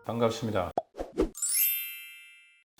반갑습니다.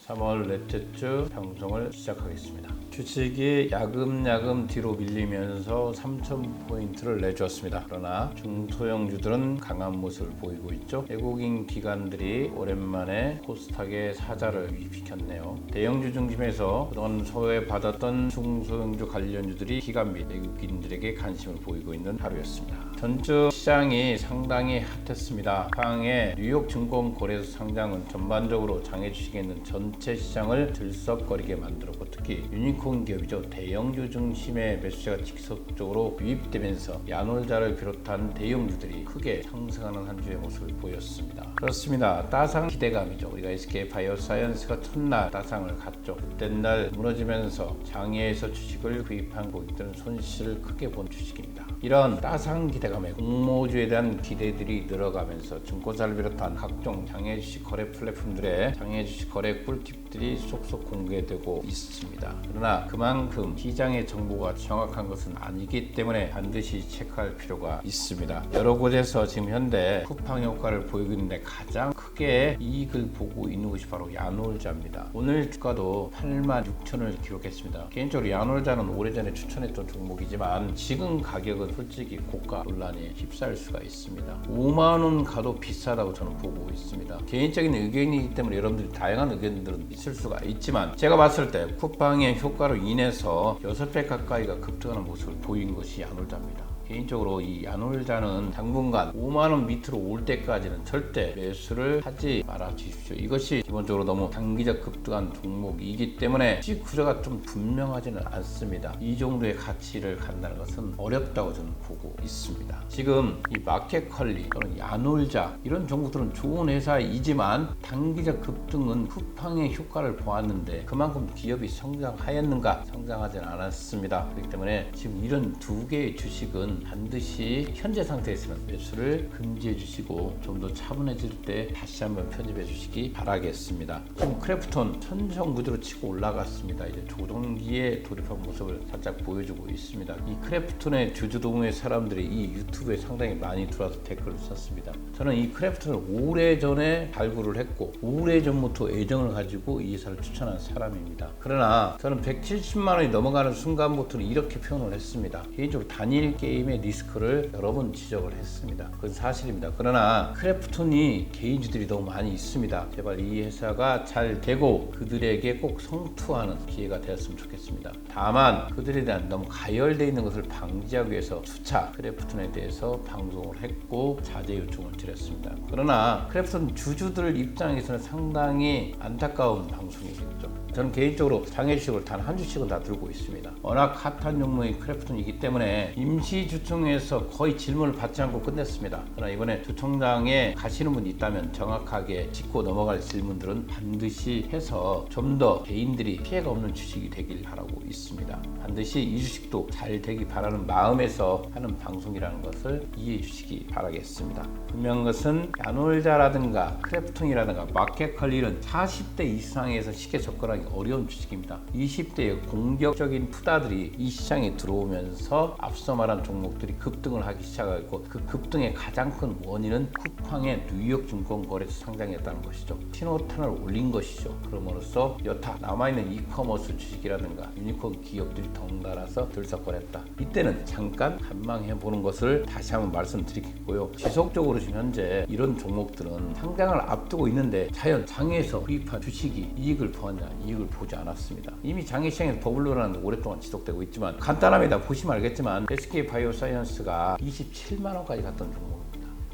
3월 넷째 주 방송을 시작하겠습니다. 주식이 야금야금 뒤로 밀리면서 3,000포인트를 내주었습니다. 그러나 중소형주들은 강한 모습을 보이고 있죠. 외국인 기관들이 오랜만에 코스닥에 사자를 유입시켰네요. 대형주 중심에서 그동안 소외받았던 중소형주 관련주들이 기관 및 외국인들에게 관심을 보이고 있는 하루였습니다. 전주 시장이 상당히 핫했습니다. 향의 뉴욕 증권거래소 상장은 전반적으로 장외 주식에 있는 전체 시장을 들썩거리게 만들었고, 특히 유니콘 기업이죠. 대형주 중심의 매수세가 지속적으로 유입되면서 야놀자를 비롯한 대형주들이 크게 상승하는 한 주의 모습을 보였습니다. 그렇습니다. 따상 기대감이죠. 우리가 SK 바이오사이언스가 첫날 따상을 갔죠. 그때 날 무너지면서 장외에서 주식을 구입한 고객들은 손실을 크게 본 주식입니다. 이런 따상 기대감에 공모주에 대한 기대들이 늘어가면서 증권사를 비롯한 각종 장외 주식 거래 플랫폼들의 장외 주식 거래 꿀팁들이 속속 공개되고 있습니다. 그러나 그만큼 시장의 정보가 정확한 것은 아니기 때문에 반드시 체크할 필요가 있습니다. 여러 곳에서 지금 현재 쿠팡 효과를 보이고 있는데 가장 크게 이익을 보고 있는 것이 바로 야놀자입니다. 오늘 주가도 86,000원을 기록했습니다. 개인적으로 야놀자는 오래전에 추천했던 종목이지만 지금 가격은 솔직히 고가 논란에 휩싸일 수가 있습니다. 5만원 가도 비싸다고 저는 보고 있습니다. 개인적인 의견이기 때문에 여러분들이 다양한 의견들은 있을 수가 있지만, 제가 봤을 때 쿠팡의 효과로 인해서 6배 가까이가 급등하는 모습을 보인 것이 야놀자입니다. 개인적으로 이 야놀자는 당분간 5만원 밑으로 올 때까지는 절대 매수를 하지 말아 주십시오. 이것이 기본적으로 너무 단기적 급등한 종목이기 때문에 수익 구조가 좀 분명하지는 않습니다. 이 정도의 가치를 갖는다는 것은 어렵다고 저는 보고 있습니다. 지금 이 마켓컬리 또는 야놀자 이런 종목들은 좋은 회사이지만 단기적 급등은 쿠팡의 효과를 보았는데 그만큼 기업이 성장하였는가? 성장하지는 않았습니다. 그렇기 때문에 지금 이런 두 개의 주식은 반드시 현재 상태에서는 매수를 금지해 주시고 좀 더 차분해질 때 다시 한번 편집해 주시기 바라겠습니다. 지금 크래프톤 천정 구조로 치고 올라갔습니다. 이제 조정기에 돌입한 모습을 살짝 보여주고 있습니다. 이 크래프톤의 주주동호회 사람들이 이 유튜브에 상당히 많이 들어와서 댓글을 썼습니다. 저는 이 크래프톤을 오래전에 발굴을 했고 오래전부터 애정을 가지고 이 회사를 추천한 사람입니다. 그러나 저는 170만 원이 넘어가는 순간부터는 이렇게 표현을 했습니다. 개인적으로 단일 게임의 리스크를 여러 번 지적을 했습니다. 그건 사실입니다. 그러나 크래프톤이 개인주들이 너무 많이 있습니다. 제발 이 회사가 잘 되고 그들에게 꼭 성투하는 기회가 되었으면 좋겠습니다. 다만 그들에 대한 너무 가열되어 있는 것을 방지하기 위해서 수차 크래프톤에 대해서 방송을 했고 자제 요청을 드렸습니다. 그러나 크래프톤 주주들 입장에서는 상당히 안타까운 방송이겠죠. 저는 개인적으로 장외 주식을 단 한 주씩은 다 들고 있습니다. 워낙 핫한 종목이 크래프톤이기 때문에 임시 주총에서 거의 질문을 받지 않고 끝냈습니다. 그러나 이번에 주총장에 가시는 분이 있다면 정확하게 짚고 넘어갈 질문들은 반드시 해서 좀 더 개인들이 피해가 없는 주식이 되길 바라고 있습니다. 반드시 이 주식도 잘 되기 바라는 마음에서 하는 방송이라는 것을 이해해 주시기 바라겠습니다. 분명한 것은 야놀자라든가 크래프톤이라든가 마켓컬리는 40대 이상에서 쉽게 접근하기 어려운 주식입니다. 20대의 공격적인 투자들이 이 시장에 들어오면서 앞서 말한 종목들이 급등을 하기 시작하고 그 급등의 가장 큰 원인은 쿠팡의 뉴욕 증권거래소 상장이었다는 것이죠. 신호탄을 올린 것이죠. 그럼으로써 여타 남아있는 이커머스 주식이라든가 유니콘 기업들이 덩달아서 들썩거렸다. 이때는 잠깐 관망해보는 것을 다시 한번 말씀드리겠고요. 지속적으로 지금 현재 이런 종목들은 상장을 앞두고 있는데 과연 장외에서 구입한 주식이 이익을 보았냐? 이익을 보지 않았습니다. 이미 장외 시장에서 버블러라는 오랫동안 지속되고 있지만 간단합니다. 보시면 알겠지만 SK 바이오사이언스가 27만 원까지 갔던 종목입니다.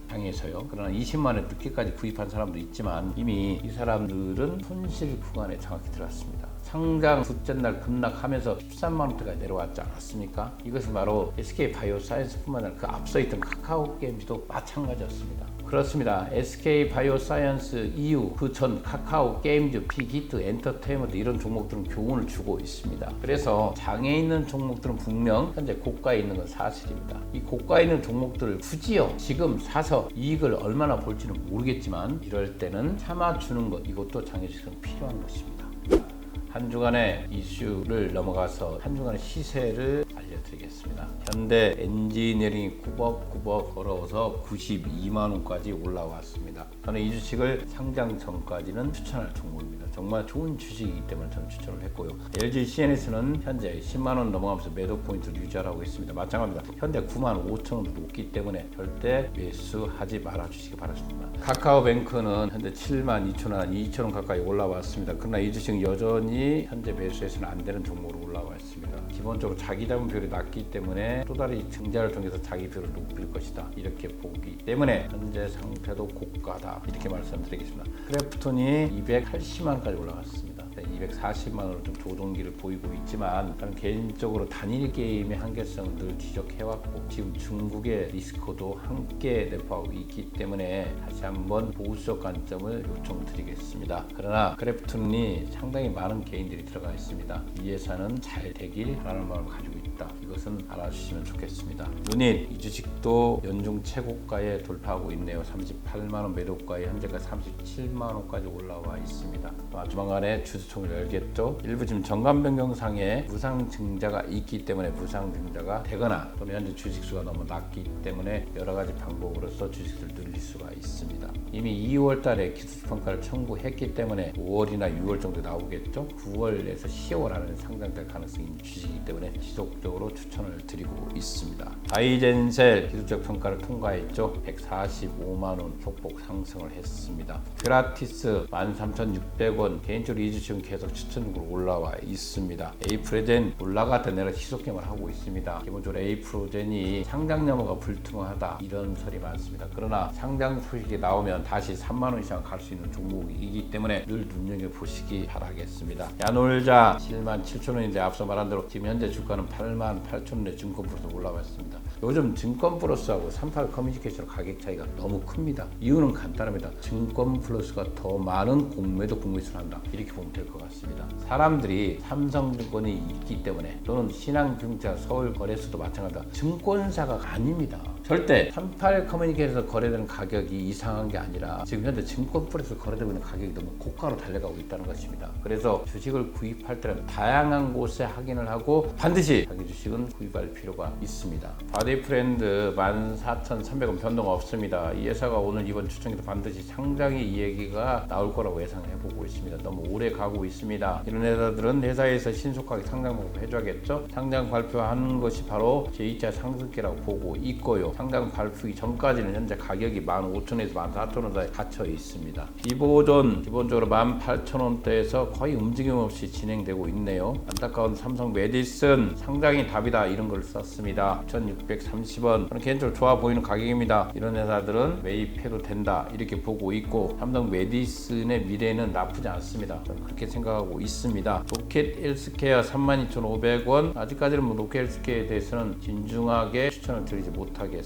장에서요. 그러나 20만 원 늦게까지 구입한 사람도 있지만 이미 이 사람들은 손실 구간에 정확히 들어왔습니다. 상장 둘째 날 급락하면서 13만 원대까지 내려왔지 않았습니까? 이것은 바로 SK 바이오사이언스뿐만 아니라 그 앞서 있던 카카오 게임즈도 마찬가지였습니다. 그렇습니다. SK 바이오사이언스 이후 그 전 카카오 게임즈, 빅히트, 엔터테인먼트 이런 종목들은 교훈을 주고 있습니다. 그래서 장에 있는 종목들은 분명 현재 고가에 있는 건 사실입니다. 이 고가에 있는 종목들을 굳이요 지금 사서 이익을 얼마나 볼지는 모르겠지만 이럴 때는 참아주는 것, 이것도 장외주식은 필요한 것입니다. 한 주간의 이슈를 넘어가서 한 주간의 시세를 알려드리겠습니다. 현대 엔지니어링이 꾸벅꾸벅 걸어서 92만 원까지 올라왔습니다. 저는 이 주식을 상장 전까지는 추천할 종목입니다. 정말 좋은 주식이기 때문에 저는 추천을 했고요. LG CNS는 현재 10만 원 넘어가면서 매도 포인트를 유지하고 있습니다. 마찬가지입니다. 현재 9만 5천 원도 높기 때문에 절대 매수하지 말아 주시기 바랍니다. 카카오뱅크는 현재 7만 2천 원, 2천 원 가까이 올라왔습니다. 그러나 이 주식은 여전히 현재 매수해서는 안 되는 종목으로 올라와 있습니다. 기본적으로 자기 자본 비율이 낮기 때문에 또 다른 증자를 통해서 자기 비율을 높일 것이다, 이렇게 보기 때문에 현재 상태도 고가다, 이렇게 말씀드리겠습니다. 크래프톤이 280만 원까지 올라갔습니다. 240만 원으로 좀 조정기를 보이고 있지만, 저는 개인적으로 단일 게임의 한계성을 늘 지적해왔고 지금 중국의 리스크도 함께 내포하고 있기 때문에 다시 한번 보수적 관점을 요청드리겠습니다. 그러나 크래프톤이 상당히 많은 개인들이 들어가 있습니다. 이 회사는 잘 되길 바라는 마음을 가지고 있다, 이것은 알아주시면 좋겠습니다. 유닛 이 주식도 연중 최고가에 돌파하고 있네요. 38만 원 매도가에 현재까지 37만 원까지 올라와 있습니다. 조만간에 주주총을 열겠죠. 일부 지금 정관 변경상에 무상 증자가 있기 때문에 무상 증자가 되거나 또는 현재 주식수가 너무 낮기 때문에 여러 가지 방법으로서 주식을 늘릴 수가 있습니다. 이미 2월 달에 기술평가를 청구했기 때문에 5월이나 6월 정도 나오겠죠. 9월에서 10월 안에 상장될 가능성이 있는 주식이기 때문에 지속적으로 추천을 드리고 있습니다. 바이젠셀 기술적 평가를 통과했죠. 145만 원 소폭 상승을 했습니다. 그라티스 13,600원, 개인적으로 이 주식은 계속 추천으로 올라와 있습니다. 에이프로젠 올라갔다 내려 희석gem을 하고 있습니다. 기본적으로 에이프로젠이 상장 여부가 불투명하다, 이런 설이 많습니다. 그러나 상장 소식이 나오면 다시 3만 원 이상 갈 수 있는 종목이기 때문에 늘 눈여겨보시기 바라겠습니다. 야놀자 7만 7천 원인데 앞서 말한 대로 지금 현재 주가는 8만 8천 원에 증권 플러스 올라와 있습니다. 요즘 증권 플러스하고 38 커뮤니케이션 가격 차이가 너무 큽니다. 이유는 간단합니다. 증권 플러스가 더 많은 공매도 공매수를 한다, 이렇게 보면 될 것 같습니다. 사람들이 삼성증권이 있기 때문에, 또는 신한증자 서울거래소도 마찬가지다, 증권사가 아닙니다. 절대 38 커뮤니케이션에서 거래되는 가격이 이상한 게 아니라 지금 현재 증권 플러스 거래되고 있는 가격이 너무 고가로 달려가고 있다는 것입니다. 그래서 주식을 구입할 때는 다양한 곳에 확인을 하고 반드시 자기 주식은 구입할 필요가 있습니다. 바디프렌드 14,300원 변동 없습니다. 이 회사가 오늘 이번 추천에도 반드시 상장의 이야기가 나올 거라고 예상을 해보고 있습니다. 너무 오래 가고 있습니다. 이런 회사들은 회사에서 신속하게 상장 발표 해줘야겠죠. 상장 발표하는 것이 바로 제2차 상승기라고 보고 있고요. 상장 발표기 전까지는 현재 가격이 15,000원에서 14,000원 사이에 갇혀 있습니다. 비보존 기본적으로 18,000원대에서 거의 움직임 없이 진행되고 있네요. 안타까운 삼성 메디슨 상장이 답이다, 이런 걸 썼습니다. 1,630원, 저는 개인적으로 좋아 보이는 가격입니다. 이런 회사들은 매입해도 된다, 이렇게 보고 있고 삼성 메디슨의 미래는 나쁘지 않습니다. 저는 그렇게 생각하고 있습니다. 로켓 헬스케어 32,500원, 아직까지는 로켓 헬스케어에 대해서는 진중하게 추천을 드리지 못하겠습니다.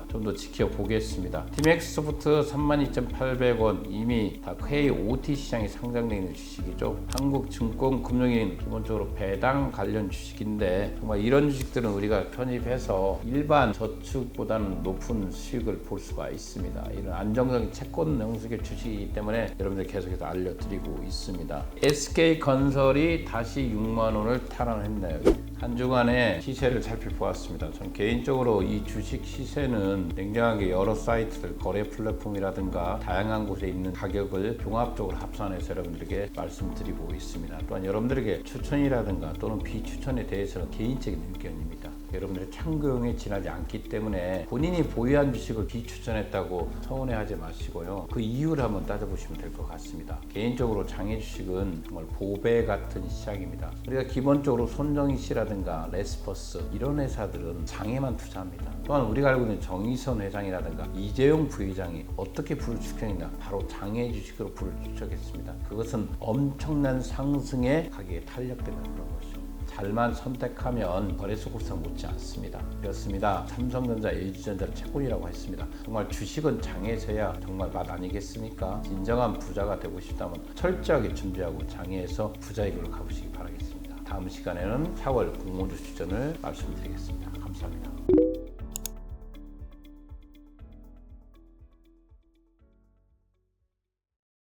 좀 더 지켜보겠습니다. 티맥스 소프트 32,800원, 이미 다 KOT 시장에 상장되어 있는 주식이죠. 한국증권금융인 기본적으로 배당 관련 주식인데, 정말 이런 주식들은 우리가 편입해서 일반 저축보다는 높은 수익을 볼 수가 있습니다. 이런 안정적인 채권 형식의 주식이기 때문에 여러분들 계속해서 알려드리고 있습니다. SK건설이 다시 6만 원을 탈환했네요. 한 주간의 시세를 살펴보았습니다. 전 개인적으로 이 주식 시세는 냉정하게 여러 사이트들, 거래 플랫폼이라든가 다양한 곳에 있는 가격을 종합적으로 합산해서 여러분들에게 말씀드리고 있습니다. 또한 여러분들에게 추천이라든가 또는 비추천에 대해서는 개인적인 의견입니다. 여러분들의 참고용에 지나지 않기 때문에 본인이 보유한 주식을 비추천했다고 서운해하지 마시고요. 그 이유를 한번 따져보시면 될 것 같습니다. 개인적으로 장애 주식은 정말 보배 같은 시장입니다. 우리가 기본적으로 손정희 씨라든가 레스퍼스 이런 회사들은 장애만 투자합니다. 또한 우리가 알고 있는 정의선 회장이라든가 이재용 부회장이 어떻게 불을 추격했냐, 바로 장애 주식으로 불을 추격했습니다. 그것은 엄청난 상승의 가격에 탄력되는 그런 것이죠. 잘만 선택하면 거래소 국상 못지 않습니다. 그렇습니다. 삼성전자, LG전자를 채권이라고 했습니다. 정말 주식은 장에서야 정말 맛 아니겠습니까? 진정한 부자가 되고 싶다면 철저하게 준비하고 장에서 부자의 길로 가보시기 바라겠습니다. 다음 시간에는 4월 공모주 추천을 말씀드리겠습니다. 감사합니다.